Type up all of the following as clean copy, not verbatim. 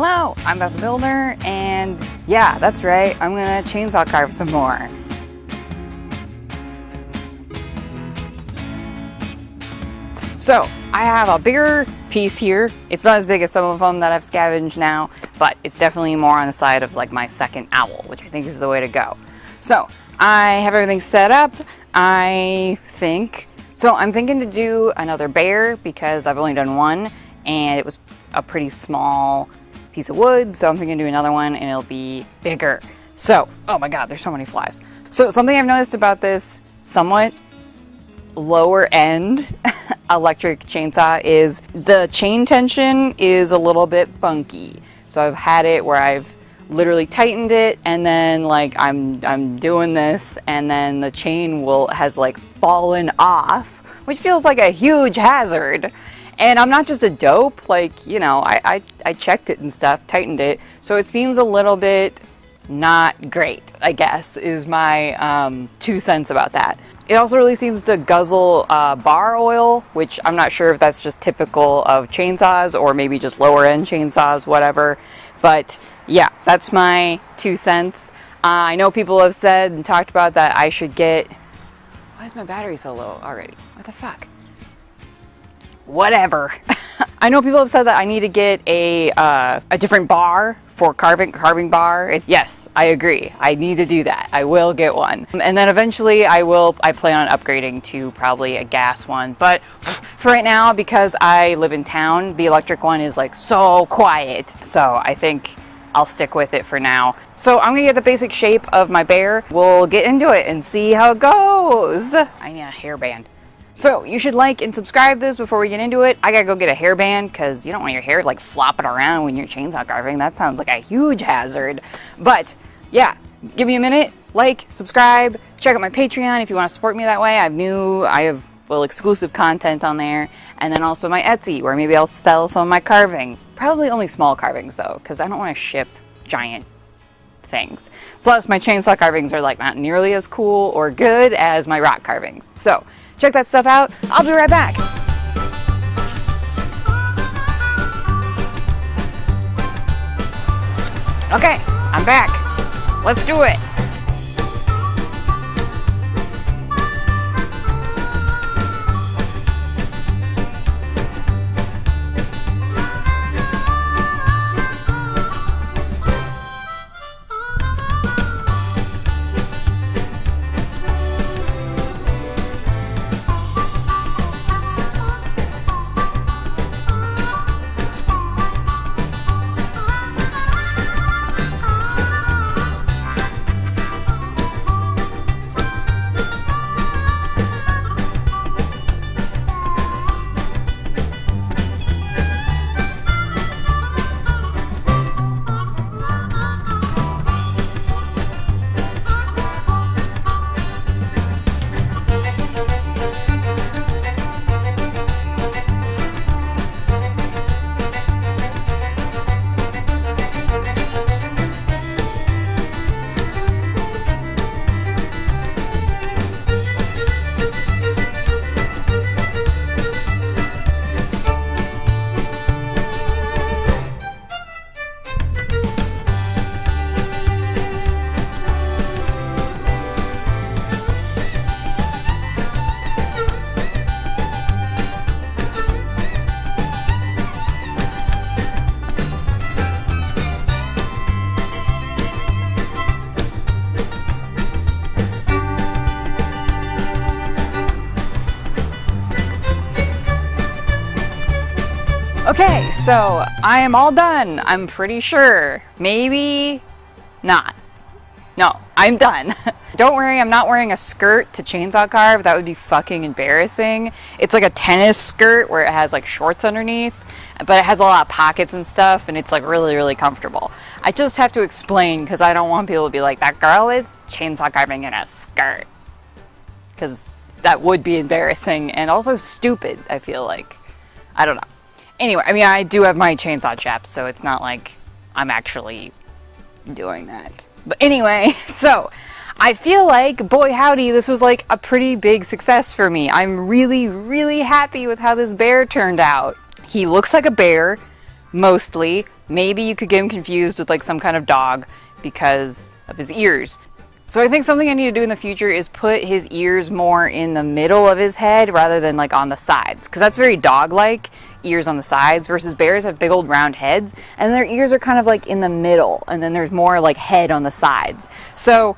Hello, I'm Beth the Builder, and yeah, that's right, I'm gonna chainsaw carve some more. So, I have a bigger piece here. It's not as big as some of them that I've scavenged now, but it's definitely more on the side of like my second owl, which I think is the way to go. So, I have everything set up, I think. So, I'm thinking to do another bear because I've only done one, and it was a pretty small piece of wood, so I'm thinking to do another one and it'll be bigger. So, oh my god, there's so many flies. So, something I've noticed about this somewhat lower end electric chainsaw is the chain tension is a little bit funky. So I've had it where I've literally tightened it and then like I'm doing this and then the chain has like fallen off, which feels like a huge hazard. And I'm not just a dope, like, you know, I checked it and stuff, tightened it, so it seems a little bit not great, I guess, is my 2 cents about that. It also really seems to guzzle bar oil, which I'm not sure if that's just typical of chainsaws or maybe just lower end chainsaws, whatever. But yeah, that's my 2 cents. I know people have said and talked about that I should get... Why is my battery so low already? What the fuck? Whatever. I know people have said that I need to get a different bar for carving bar. Yes, I agree. I need to do that. I will get one. And then eventually I plan on upgrading to probably a gas one. But for right now, because I live in town, the electric one is like so quiet. So I think I'll stick with it for now. So I'm gonna get the basic shape of my bear. We'll get into it and see how it goes. I need a hairband. So, you should like and subscribe this before we get into it. I gotta go get a hairband because you don't want your hair like flopping around when you're chainsaw carving. That sounds like a huge hazard. But, yeah, give me a minute, like, subscribe, check out my Patreon if you want to support me that way. I have little exclusive content on there. And then also my Etsy, where maybe I'll sell some of my carvings. Probably only small carvings though, because I don't want to ship giant things. Plus, my chainsaw carvings are like not nearly as cool or good as my rock carvings. So, check that stuff out. I'll be right back. Okay, I'm back. Let's do it. Okay, so I am all done. I'm pretty sure. Maybe not. No, I'm done. Don't worry, I'm not wearing a skirt to chainsaw carve. That would be fucking embarrassing. It's like a tennis skirt where it has like shorts underneath, but it has a lot of pockets and stuff, and it's like really, really comfortable. I just have to explain because I don't want people to be like, that girl is chainsaw carving in a skirt. Because that would be embarrassing and also stupid, I feel like. I don't know. Anyway, I mean, I do have my chainsaw chaps, so it's not like I'm actually doing that. But anyway, so I feel like, boy howdy, this was like a pretty big success for me. I'm really, really happy with how this bear turned out. He looks like a bear, mostly, maybe you could get him confused with like some kind of dog because of his ears. So I think something I need to do in the future is put his ears more in the middle of his head rather than like on the sides, because that's very dog-like, ears on the sides, versus bears have big old round heads and their ears are kind of like in the middle, and then there's more like head on the sides. So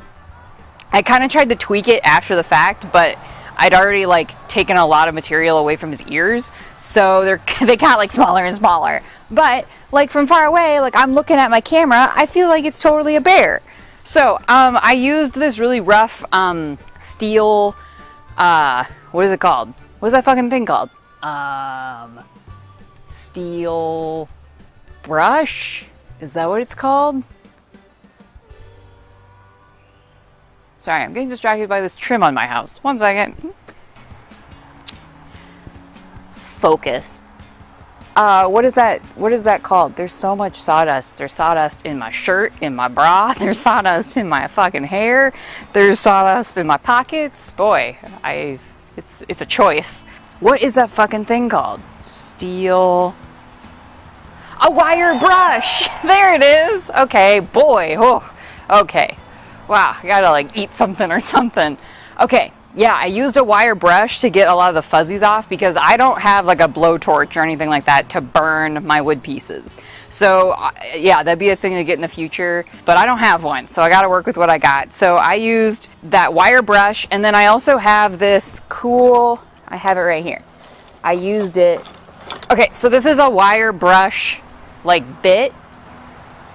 I kind of tried to tweak it after the fact, but I'd already like taken a lot of material away from his ears, so they got like smaller and smaller. But like from far away, like I'm looking at my camera, I feel like it's totally a bear. So I used this really rough steel, what is it called? What is that fucking thing called? Steel brush? Is that what it's called? Sorry, I'm getting distracted by this trim on my house. One second. Focus. What is that called? There's so much sawdust. There's sawdust in my shirt, in my bra. There's sawdust in my fucking hair. There's sawdust in my pockets. Boy, it's a choice. What is that fucking thing called? Steel. A wire brush. There it is. Okay, boy. Oh, okay. Wow, I gotta like eat something or something. Okay. Yeah, I used a wire brush to get a lot of the fuzzies off because I don't have like a blowtorch or anything like that to burn my wood pieces. So yeah, that'd be a thing to get in the future, but I don't have one, so I gotta work with what I got. So I used that wire brush, and then I also have this cool, I have it right here. I used it. Okay, so this is a wire brush like bit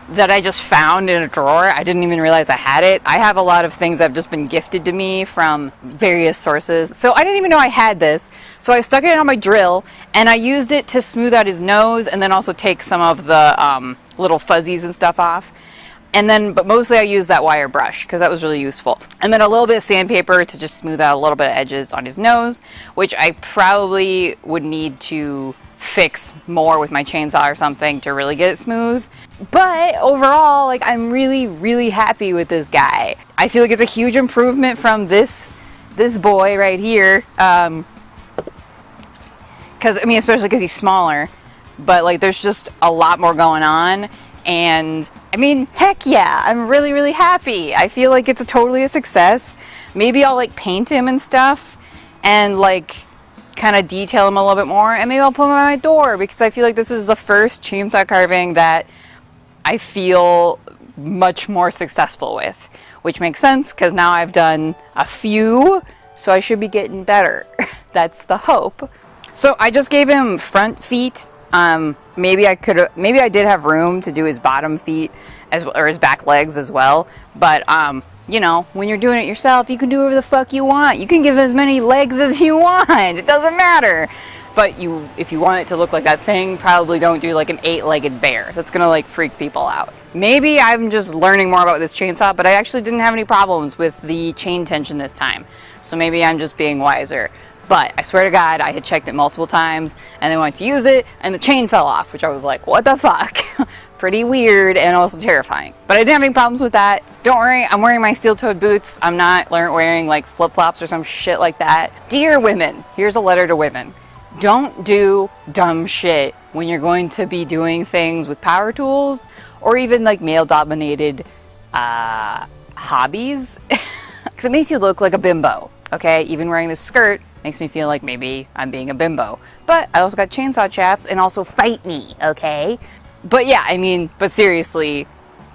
that I just found in a drawer. I didn't even realize I had it. I have a lot of things that have just been gifted to me from various sources. So I didn't even know I had this. So I stuck it on my drill and I used it to smooth out his nose and then also take some of the little fuzzies and stuff off. And then, but mostly I used that wire brush because that was really useful. And then a little bit of sandpaper to just smooth out a little bit of edges on his nose, which I probably would need to fix more with my chainsaw or something to really get it smooth. But overall, like, I'm really happy with this guy. I feel like it's a huge improvement from this boy right here. Cause I mean, especially cause he's smaller, but like there's just a lot more going on. And I mean, heck yeah, I'm really happy. I feel like it's totally a success. Maybe I'll like paint him and stuff and like kind of detail him a little bit more, and maybe I'll put him on my door because I feel like this is the first chainsaw carving that I feel much more successful with, which makes sense because now I've done a few, so I should be getting better. That's the hope. So I just gave him front feet. Maybe I did have room to do his bottom feet as well, or his back legs as well, but you know, when you're doing it yourself, you can do whatever the fuck you want. You can give as many legs as you want. It doesn't matter. But if you want it to look like that thing, probably don't do like an 8-legged bear. That's gonna like freak people out. Maybe I'm just learning more about this chainsaw, but I actually didn't have any problems with the chain tension this time. So maybe I'm just being wiser. But I swear to God, I had checked it multiple times and then went to use it and the chain fell off, which I was like, what the fuck? Pretty weird and also terrifying. But I didn't have any problems with that. Don't worry, I'm wearing my steel-toed boots. I'm not wearing like flip-flops or some shit like that. Dear women, here's a letter to women. Don't do dumb shit when you're going to be doing things with power tools or even like male-dominated hobbies. Because it makes you look like a bimbo, okay? Even wearing this skirt makes me feel like maybe I'm being a bimbo. But I also got chainsaw chaps and also fight me, okay? But yeah, I mean, but seriously,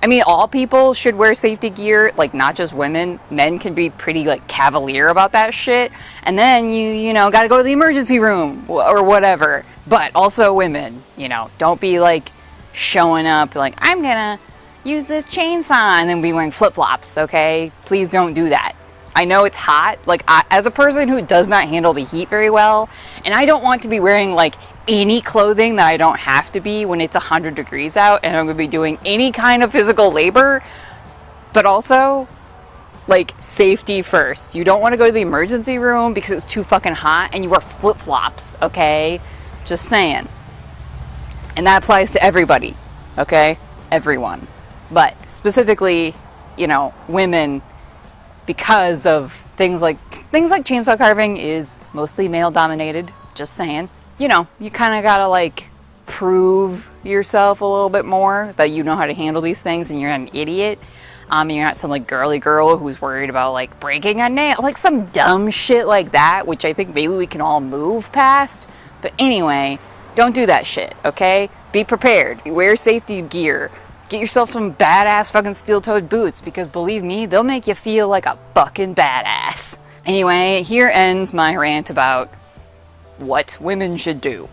I mean, all people should wear safety gear, like not just women. Men can be pretty like cavalier about that shit. And then you know, gotta go to the emergency room or whatever. But also women, you know, don't be like showing up like, I'm gonna use this chainsaw and then be wearing flip-flops, okay? Please don't do that. I know it's hot, like as a person who does not handle the heat very well, and I don't want to be wearing like any clothing that I don't have to be when it's 100 degrees out and I'm going to be doing any kind of physical labor, but also like safety first. You don't want to go to the emergency room because it was too fucking hot and you wear flip-flops, okay? Just saying. And that applies to everybody, okay? Everyone. But specifically, you know, women, because of things like chainsaw carving is mostly male dominated, just saying. You know, you kind of gotta like prove yourself a little bit more that you know how to handle these things and you're not an idiot. And you're not some like girly girl who's worried about like breaking a nail, like some dumb shit like that, which I think maybe we can all move past. But anyway, don't do that shit, okay? Be prepared. Wear safety gear. Get yourself some badass fucking steel-toed boots, because believe me, they'll make you feel like a fucking badass. Anyway, here ends my rant about what women should do.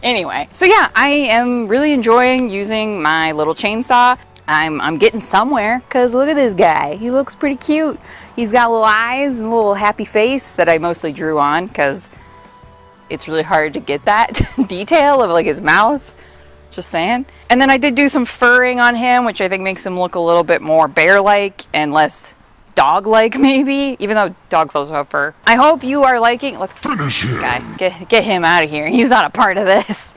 Anyway, so yeah, I am really enjoying using my little chainsaw. I'm getting somewhere, because look at this guy. He looks pretty cute. He's got little eyes and a little happy face that I mostly drew on, because it's really hard to get that detail of like his mouth. Just saying. And then I did do some furring on him, which I think makes him look a little bit more bear-like and less dog-like, maybe, even though dogs also have fur. I hope you are liking... Let's finish him. Guy, get him out of here. He's not a part of this.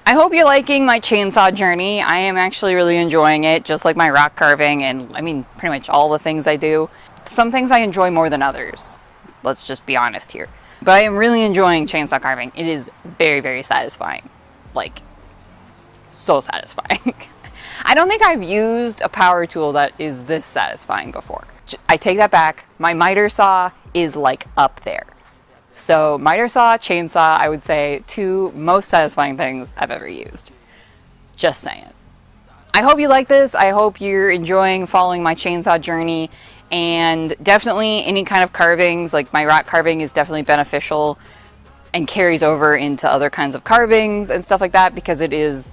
I hope you're liking my chainsaw journey. I am actually really enjoying it, just like my rock carving and, I mean, pretty much all the things I do. Some things I enjoy more than others. Let's just be honest here. But I am really enjoying chainsaw carving. It is very, very satisfying. Like, so satisfying. I don't think I've used a power tool that is this satisfying before. I take that back. My miter saw is like up there. So miter saw, chainsaw, I would say 2 most satisfying things I've ever used. Just saying. I hope you like this. I hope you're enjoying following my chainsaw journey, and definitely any kind of carvings, like my rock carving is definitely beneficial and carries over into other kinds of carvings and stuff like that, because it is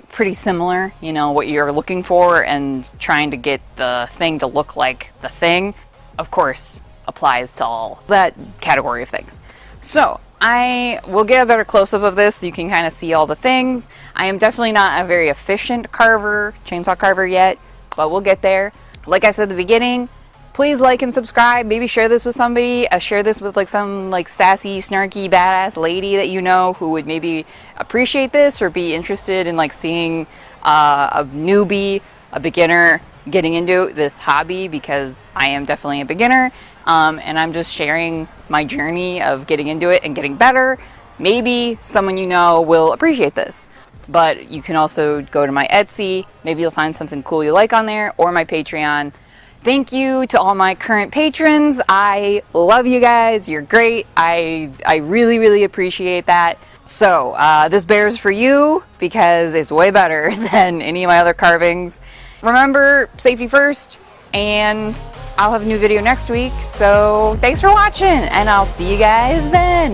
pretty similar, you know, what you're looking for and trying to get the thing to look like the thing, of course, applies to all that category of things. So I will get a better close-up of this so you can kind of see all the things. I am definitely not a very efficient chainsaw carver yet, but we'll get there. Like I said at the beginning, please like and subscribe. Maybe share this with somebody. Share this with like some like sassy, snarky, badass lady that you know who would maybe appreciate this or be interested in like seeing a newbie, a beginner getting into this hobby, because I am definitely a beginner. And I'm just sharing my journey of getting into it and getting better. Maybe someone you know will appreciate this. But you can also go to my Etsy. Maybe you'll find something cool you like on there, or my Patreon. Thank you to all my current patrons. I love you guys. You're great. I really, really appreciate that. So this bear's for you because it's way better than any of my other carvings. Remember, safety first, and I'll have a new video next week. So thanks for watching, and I'll see you guys then.